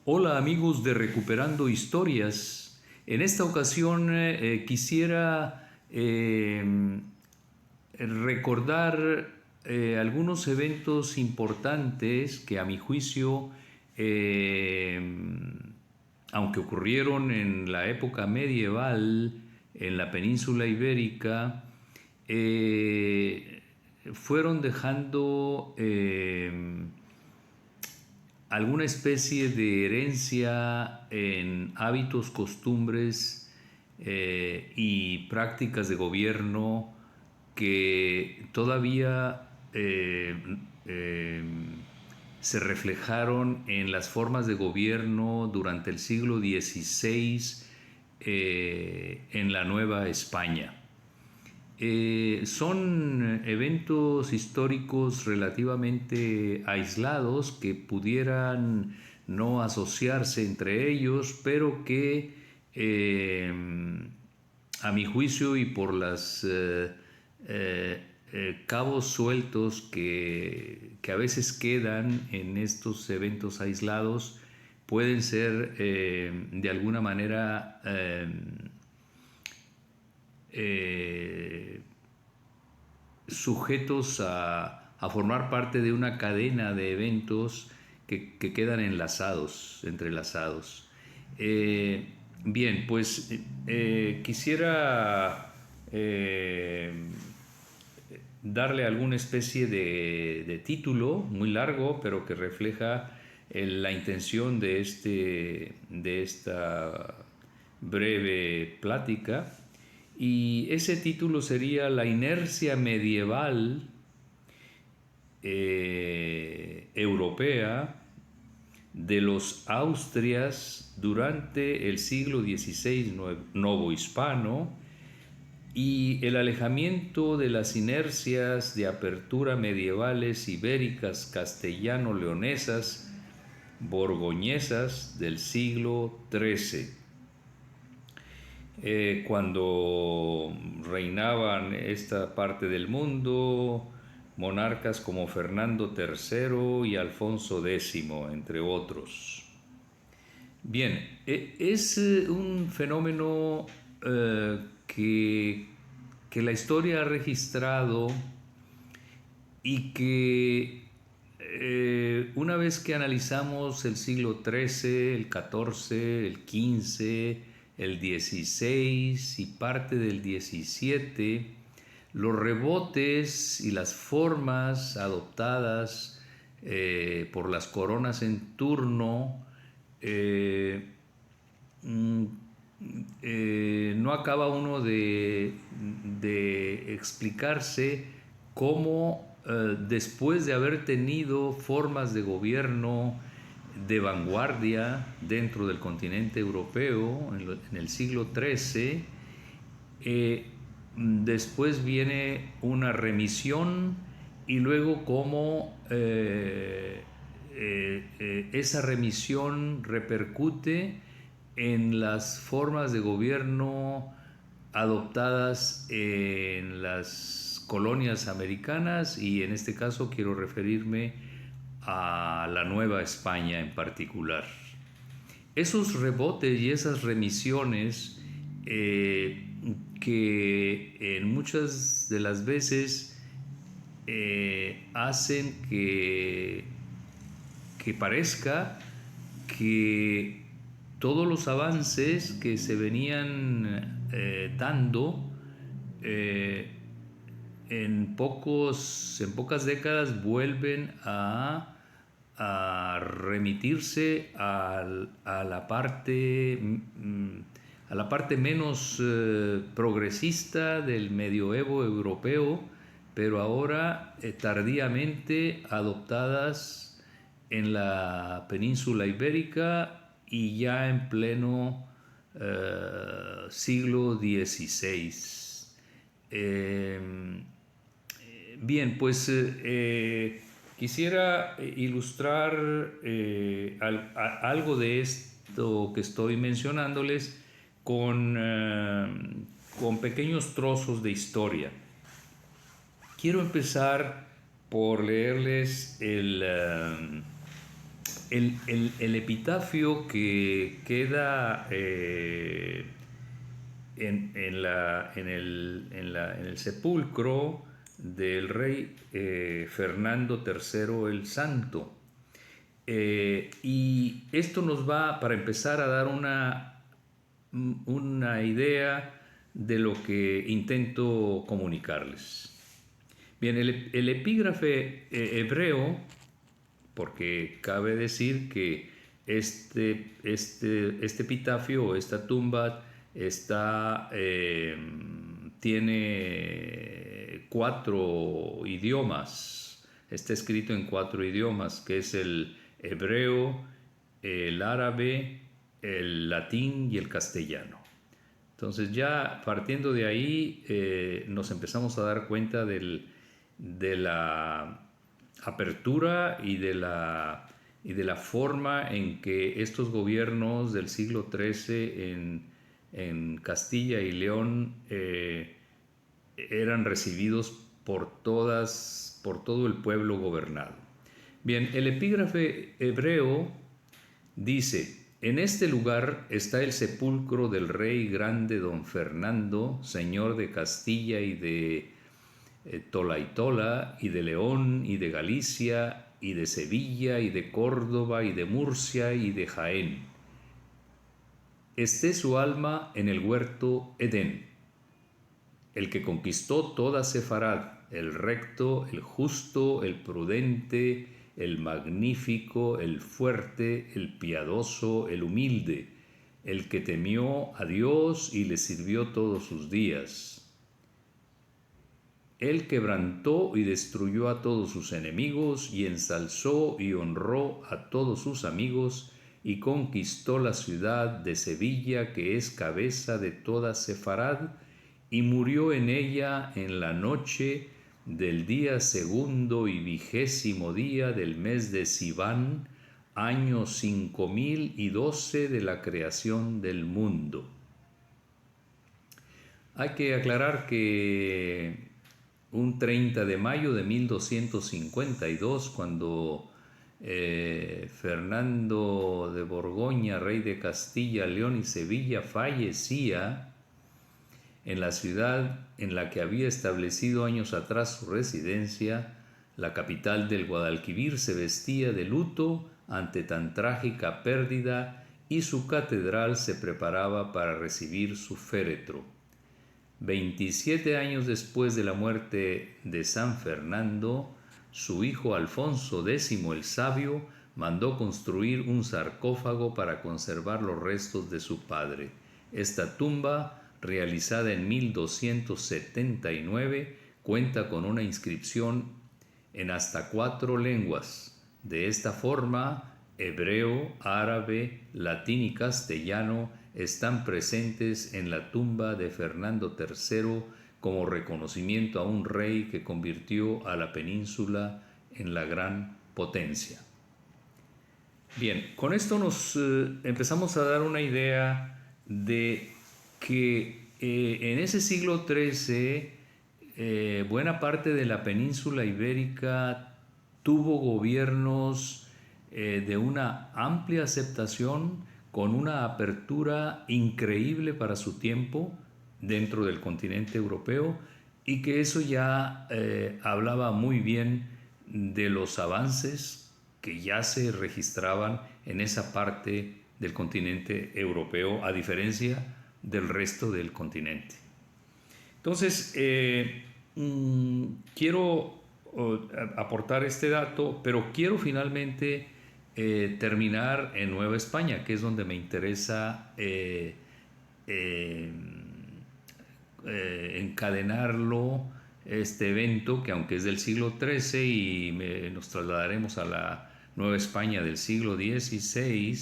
Hola amigos de Recuperando Historias. En esta ocasión quisiera recordar algunos eventos importantes que a mi juicio, eh, aunque ocurrieron en la época medieval en la península ibérica, eh, fueron dejando alguna especie de herencia en hábitos, costumbres y prácticas de gobierno que todavía eh, se reflejaron en las formas de gobierno durante el siglo XVI en la Nueva España. Son eventos históricos relativamente aislados que pudieran no asociarse entre ellos, pero que eh, a mi juicio y por las cabos sueltos que a veces quedan en estos eventos aislados pueden ser de alguna manera eh, sujetos a formar parte de una cadena de eventos que quedan enlazados, entrelazados. Eh, Bien, pues quisiera darle alguna especie de título muy largo, pero que refleja la intención de esta breve plática. Y ese título sería La inercia medieval europea de los Austrias durante el siglo XVI novohispano y el alejamiento de las inercias de apertura medievales ibéricas castellano-leonesas borgoñesas del siglo XIII, cuando reinaban esta parte del mundo monarcas como Fernando III y Alfonso X, entre otros. Bien, es un fenómeno que la historia ha registrado y que una vez que analizamos el siglo XIII, el XIV, el XV, el XVI y parte del XVII, los rebotes y las formas adoptadas por las coronas en turno eh, mm, no acaba uno de explicarse cómo después de haber tenido formas de gobierno de vanguardia dentro del continente europeo en el siglo XIII, después viene una remisión y luego cómo esa remisión repercute en las formas de gobierno adoptadas en las colonias americanas y en este caso quiero referirme a la Nueva España en particular. Esos rebotes y esas remisiones que en muchas de las veces hacen que parezca que todos los avances que se venían dando eh, en pocas décadas vuelven a remitirse a la parte menos progresista del medioevo europeo, pero ahora tardíamente adoptadas en la península ibérica y ya en pleno siglo XVI. Eh, Bien, pues quisiera ilustrar algo de esto que estoy mencionándoles con pequeños trozos de historia. Quiero empezar por leerles el epitafio que queda en el sepulcro del rey Fernando III el Santo. Y esto nos va, para empezar, a dar una idea de lo que intento comunicarles. Bien, el epígrafe hebreo, porque cabe decir que este epitafio o esta tumba tiene 4 idiomas, está escrito en 4 idiomas, que es el hebreo, el árabe, el latín y el castellano. Entonces ya partiendo de ahí nos empezamos a dar cuenta de la apertura y de la forma en que estos gobiernos del siglo XIII en Castilla y León eran recibidos por todo el pueblo gobernado. Bien, el epígrafe hebreo dice: en este lugar está el sepulcro del rey grande don Fernando, señor de Castilla y de Tolaitola, y de León, y de Galicia, y de Sevilla, y de Córdoba, y de Murcia, y de Jaén. Esté su alma en el huerto Edén, el que conquistó toda Sefarad, el recto, el justo, el prudente, el magnífico, el fuerte, el piadoso, el humilde, el que temió a Dios y le sirvió todos sus días. Él quebrantó y destruyó a todos sus enemigos y ensalzó y honró a todos sus amigos y conquistó la ciudad de Sevilla, que es cabeza de toda Sefarad, y murió en ella en la noche del día 2º y 20º día del mes de Siván, año 5012 de la creación del mundo. Hay que aclarar que un 30 de mayo de 1252, cuando Fernando de Borgoña, rey de Castilla, León y Sevilla, fallecía en la ciudad en la que había establecido años atrás su residencia, la capital del Guadalquivir se vestía de luto ante tan trágica pérdida y su catedral se preparaba para recibir su féretro. 27 años después de la muerte de San Fernando, su hijo Alfonso X el Sabio mandó construir un sarcófago para conservar los restos de su padre. Esta tumba, realizada en 1279, cuenta con una inscripción en hasta 4 lenguas. De esta forma, hebreo, árabe, latín y castellano están presentes en la tumba de Fernando III como reconocimiento a un rey que convirtió a la península en la gran potencia. Bien, con esto nos empezamos a dar una idea de que en ese siglo XIII buena parte de la península ibérica tuvo gobiernos de una amplia aceptación, con una apertura increíble para su tiempo dentro del continente europeo, y que eso ya hablaba muy bien de los avances que ya se registraban en esa parte del continente europeo, a diferencia del resto del continente. Entonces, quiero aportar este dato, pero quiero finalmente terminar en Nueva España, que es donde me interesa encadenarlo, este evento, que aunque es del siglo XIII y nos trasladaremos a la Nueva España del siglo XVI,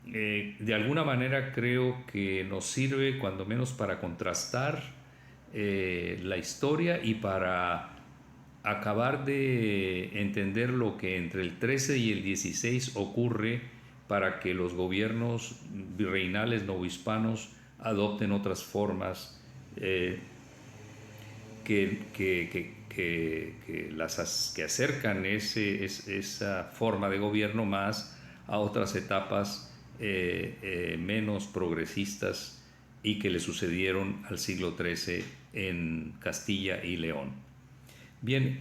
de alguna manera creo que nos sirve cuando menos para contrastar la historia y para acabar de entender lo que entre el 13 y el 16 ocurre para que los gobiernos virreinales novohispanos adopten otras formas que acercan esa forma de gobierno más a otras etapas menos progresistas y que le sucedieron al siglo XIII en Castilla y León. Bien,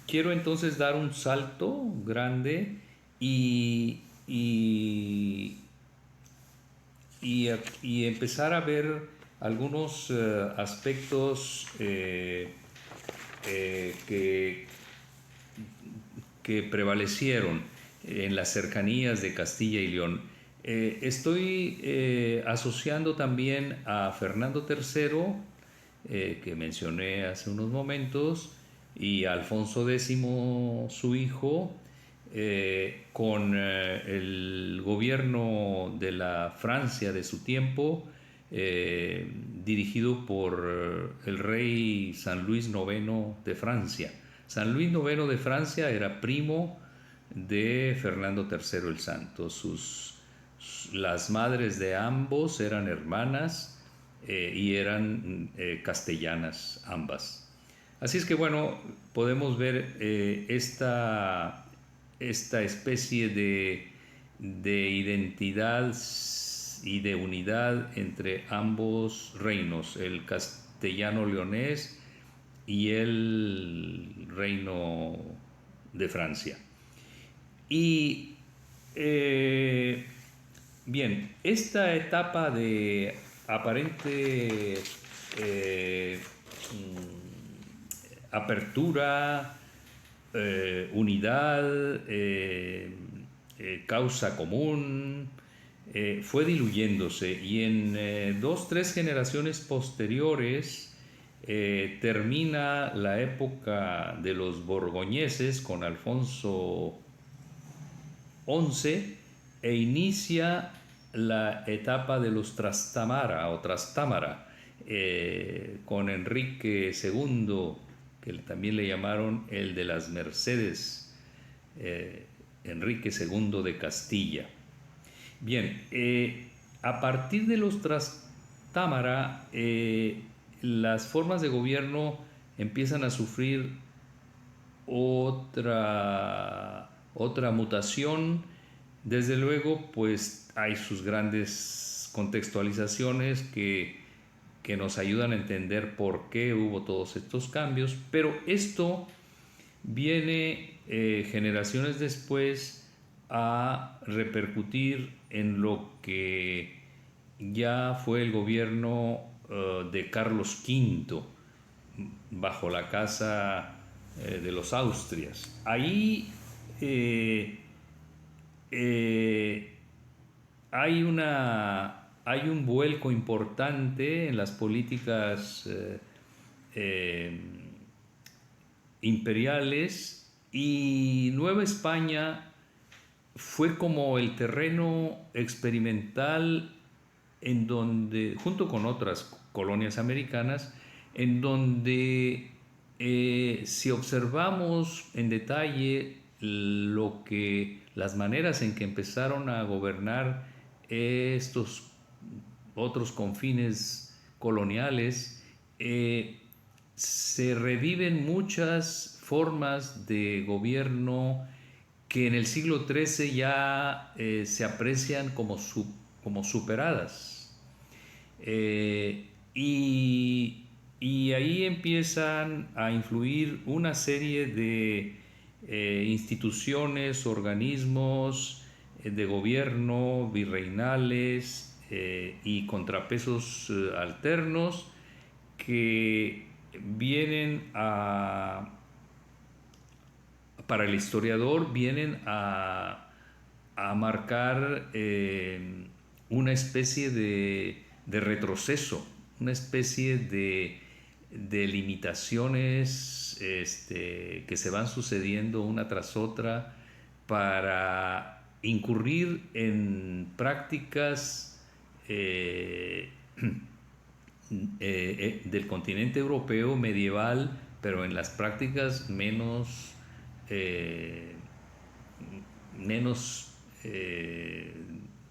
quiero entonces dar un salto grande y, y, y empezar a ver algunos aspectos que, que prevalecieron en las cercanías de Castilla y León. Estoy asociando también a Fernando III, que mencioné hace unos momentos, y a Alfonso X, su hijo, con el gobierno de la Francia de su tiempo, dirigido por el rey San Luis IX de Francia. San Luis IX de Francia era primo de Fernando III el Santo. Las madres de ambos eran hermanas y eran castellanas ambas. Así es que bueno, podemos ver esta especie de identidad y de unidad entre ambos reinos, el castellano leonés y el reino de Francia. Y bien, esta etapa de aparente apertura, unidad, causa común, fue diluyéndose y en 2, 3 generaciones posteriores termina la época de los borgoñeses con Alfonso XI e inicia la etapa de los Trastámara o Trastámara con Enrique II, que también le llamaron el de las Mercedes, Enrique II de Castilla. Bien, a partir de los Trastámara, las formas de gobierno empiezan a sufrir otra mutación. Desde luego, pues hay sus grandes contextualizaciones que nos ayudan a entender por qué hubo todos estos cambios, pero esto viene generaciones después a repercutir en lo que ya fue el gobierno de Carlos V bajo la casa de los Austrias. Ahí hay un vuelco importante en las políticas imperiales y Nueva España fue como el terreno experimental en donde, junto con otras colonias americanas, en donde si observamos en detalle las maneras en que empezaron a gobernar estos otros confines coloniales, se reviven muchas formas de gobierno que en el siglo XIII ya se aprecian como superadas. Y ahí empiezan a influir una serie de instituciones, organismos de gobierno virreinales y contrapesos alternos que vienen para el historiador, vienen a marcar una especie de retroceso, una especie de limitaciones que se van sucediendo una tras otra para incurrir en prácticas del continente europeo medieval, pero en las prácticas menos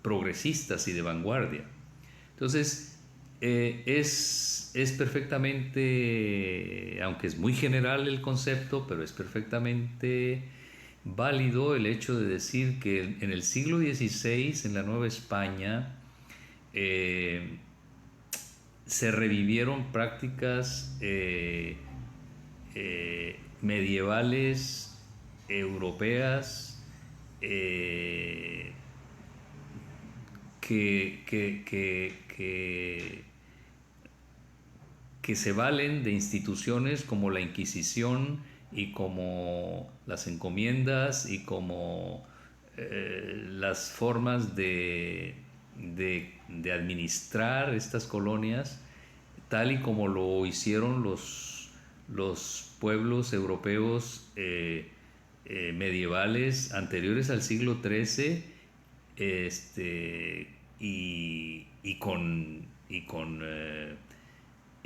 progresistas y de vanguardia. Entonces, es perfectamente, aunque es muy general el concepto, pero es perfectamente válido el hecho de decir que en el siglo XVI, en la Nueva España, eh, se revivieron prácticas medievales europeas eh, que se valen de instituciones como la Inquisición y como las encomiendas y como las formas de administrar estas colonias, tal y como lo hicieron los pueblos europeos medievales anteriores al siglo XIII,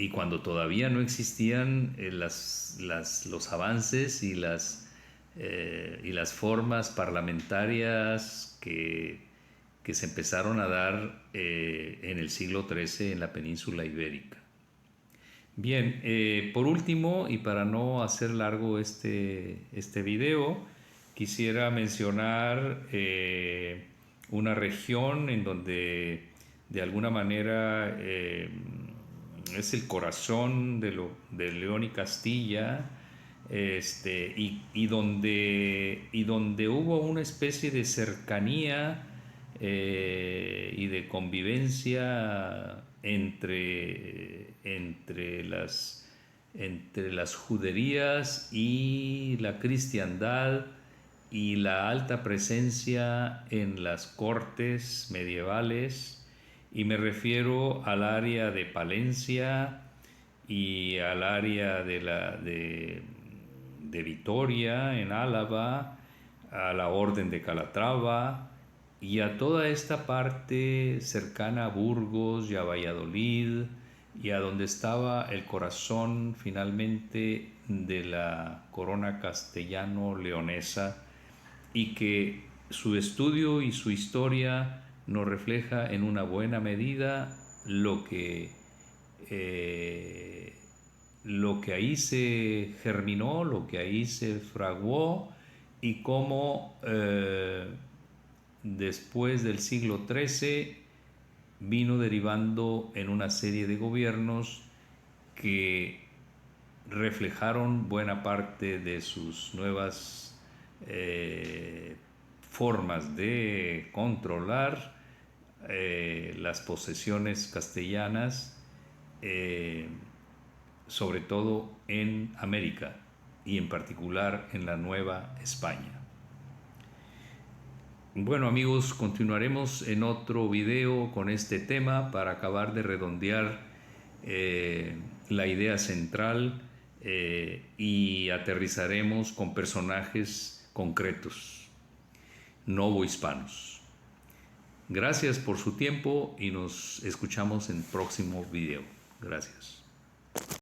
y cuando todavía no existían los avances y las formas parlamentarias que se empezaron a dar en el siglo XIII en la península ibérica. Bien, por último, y para no hacer largo este video, quisiera mencionar una región en donde de alguna manera es el corazón de León y Castilla, y donde hubo una especie de cercanía y de convivencia entre las juderías y la cristiandad, y la alta presencia en las cortes medievales, y me refiero al área de Palencia y al área de Vitoria en Álava, a la Orden de Calatrava y a toda esta parte cercana a Burgos y a Valladolid, y a donde estaba el corazón finalmente de la corona castellano-leonesa, y que su estudio y su historia nos refleja en una buena medida eh, lo que ahí se germinó, lo que ahí se fraguó, y cómo después del siglo XIII vino derivando en una serie de gobiernos que reflejaron buena parte de sus nuevas formas de controlar las posesiones castellanas, eh, sobre todo en América y en particular en la Nueva España. Bueno amigos, continuaremos en otro video con este tema para acabar de redondear la idea central, y aterrizaremos con personajes concretos, novohispanos. Gracias por su tiempo y nos escuchamos en el próximo video. Gracias.